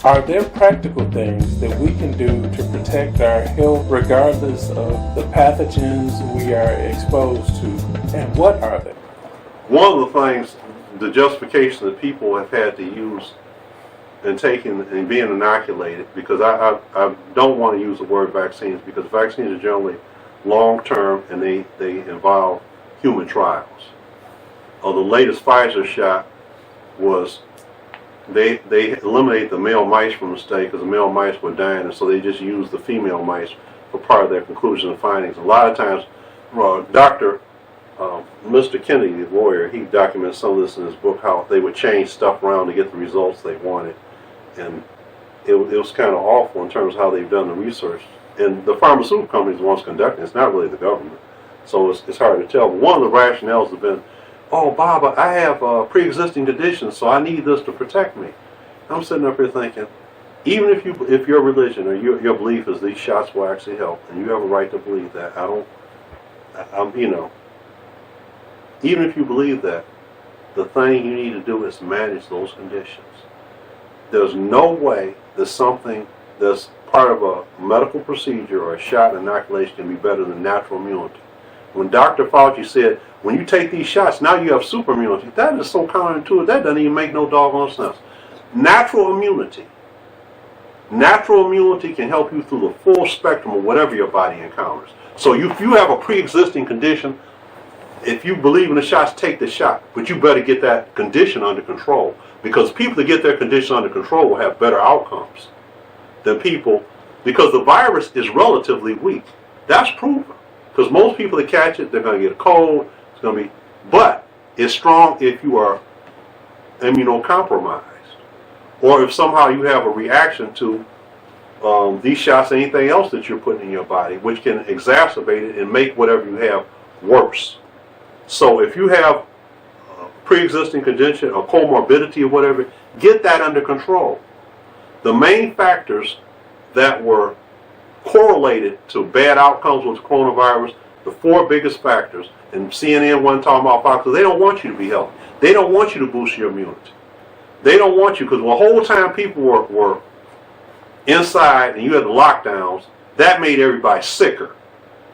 Are there practical things that we can do to protect our health regardless of the pathogens we are exposed to? And what are they? One of the things, the justification that people have had to use in taking and being inoculated, because I don't want to use the word vaccines, because vaccines are generally long-term and they involve human trials. The latest Pfizer shot was they eliminated the male mice from the study because the male mice were dying, and so they just used the female mice for part of their conclusions and findings. A lot of times, Mr. Kennedy, the lawyer, he documents some of this in his book, how they would change stuff around to get the results they wanted. And it was kind of awful in terms of how they've done the research. And the pharmaceutical companies are the ones conducting it. It's not really the government. So it's hard to tell. But one of the rationales has been, oh, Bob, I have pre-existing conditions, so I need this to protect me. I'm sitting up here thinking, even if your religion or your belief is these shots will actually help, and you have a right to believe that, even if you believe that, the thing you need to do is manage those conditions. There's no way that something that's part of a medical procedure or a shot inoculation can be better than natural immunity. When Dr. Fauci said, when you take these shots, now you have super immunity, that is so counterintuitive. That doesn't even make no doggone sense. Natural immunity can help you through the full spectrum of whatever your body encounters. So if you have a pre-existing condition, if you believe in the shots, take the shot. But you better get that condition under control, because people that get their condition under control will have better outcomes than people, because the virus is relatively weak. That's proven. Because most people that catch it, they're going to get a cold. It's going to be, but it's strong if you are immunocompromised, or if somehow you have a reaction to these shots, anything else that you're putting in your body, which can exacerbate it and make whatever you have worse. So if you have pre-existing condition or comorbidity or whatever, get that under control. The main factors that were correlated to bad outcomes with the coronavirus, the four biggest factors, and CNN wasn't talking about because they don't want you to be healthy. They don't want you to boost your immunity. They don't want you, because the whole time people were inside and you had the lockdowns, that made everybody sicker.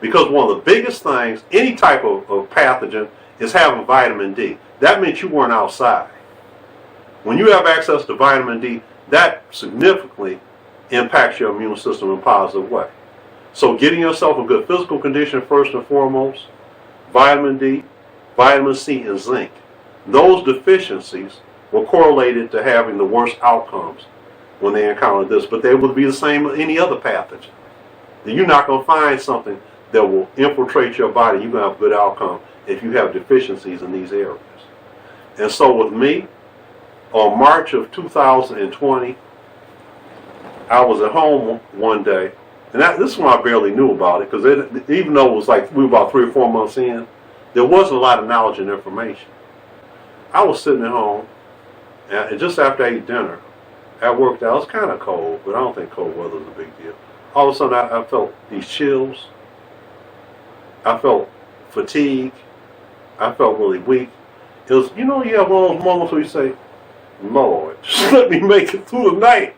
Because one of the biggest things, any type of pathogen, is having vitamin D. That meant you weren't outside. When you have access to vitamin D, that significantly impacts your immune system in a positive way. So getting yourself a good physical condition first and foremost, vitamin D, vitamin C, and zinc. Those deficiencies were correlated to having the worst outcomes when they encountered this, but they would be the same with any other pathogen. You're not going to find something that will infiltrate your body. You're going to have a good outcome if you have deficiencies in these areas. And so with me, on March of 2020, I was at home one day, and this is when I barely knew about it, because even though it was like we were about 3 or 4 months in, there wasn't a lot of knowledge and information. I was sitting at home, and just after I ate dinner, I worked out. It was kind of cold, but I don't think cold weather is a big deal. All of a sudden, I felt these chills. I felt fatigue. I felt really weak. It was, you have one of those moments where you say, Lord, just let me make it through the night.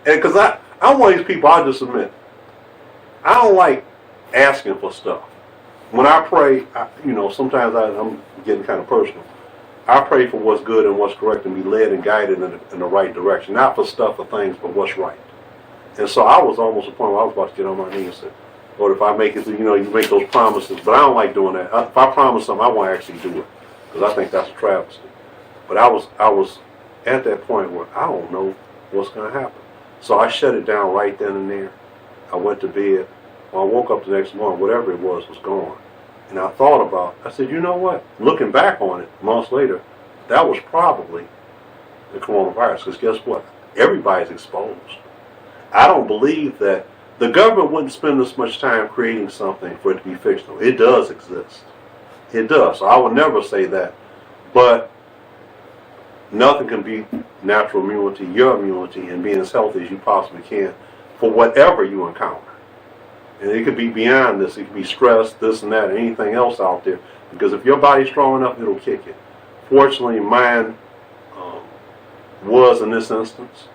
And because I'm one of these people, I'll just admit, I don't like asking for stuff. When I pray, sometimes I'm getting kind of personal. I pray for what's good and what's correct and be led and guided in the right direction. Not for stuff or things, but what's right. And so I was almost at the point where I was about to get on my knees and say, Lord, if I make it through, you make those promises. But I don't like doing that. If I promise something, I want to actually do it, because I think that's a travesty. But I was at that point where I don't know what's going to happen. So I shut it down right then and there. I went to bed. When I woke up the next morning, whatever it was gone. And I thought about it. I said, you know what? Looking back on it, months later, that was probably the coronavirus. Because guess what? Everybody's exposed. I don't believe that the government wouldn't spend this much time creating something for it to be fictional. It does exist. It does. So I would never say that. But nothing can beat natural immunity, your immunity, and being as healthy as you possibly can for whatever you encounter. And it could be beyond this. It could be stress, this and that, and anything else out there. Because if your body's strong enough, it'll kick it. Fortunately, mine was in this instance.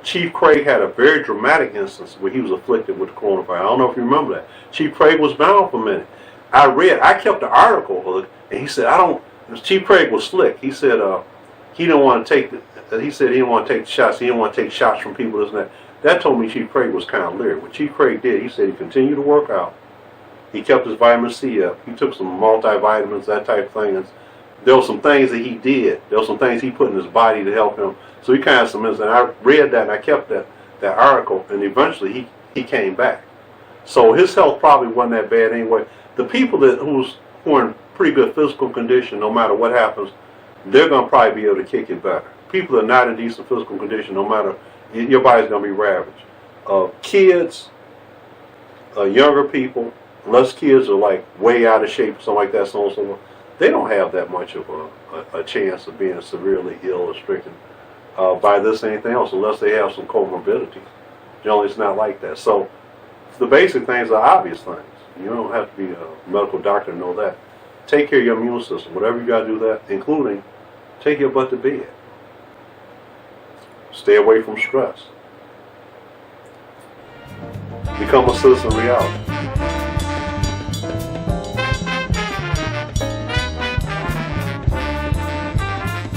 Chief Craig had a very dramatic instance where he was afflicted with the coronavirus. I don't know if you remember that. Chief Craig was bound for a minute. I kept the article, and he said, Chief Craig was slick. He said he didn't want to take he didn't want to take the shots. He didn't want to take shots from people, this and that. That told me Chief Craig was kind of leery. What Chief Craig did, he said he continued to work out. He kept his vitamin C up. He took some multivitamins, that type of thing. And there were some things that he did. There were some things he put in his body to help him. So he kind of some insight. I read that and I kept that article, and eventually he came back. So his health probably wasn't that bad anyway. The people who are in pretty good physical condition, no matter what happens, they're going to probably be able to kick it better. People that are not in decent physical condition, no matter, your body's going to be ravaged. Kids, younger people, unless kids are like way out of shape or something like that, so on and so forth, they don't have that much of a chance of being severely ill or stricken by this or anything else, unless they have some comorbidity. Generally, it's not like that. So the basic things are obvious things. You don't have to be a medical doctor to know that. Take care of your immune system. Whatever you got to do that, including take your butt to bed. Stay away from stress. Become a citizen of reality.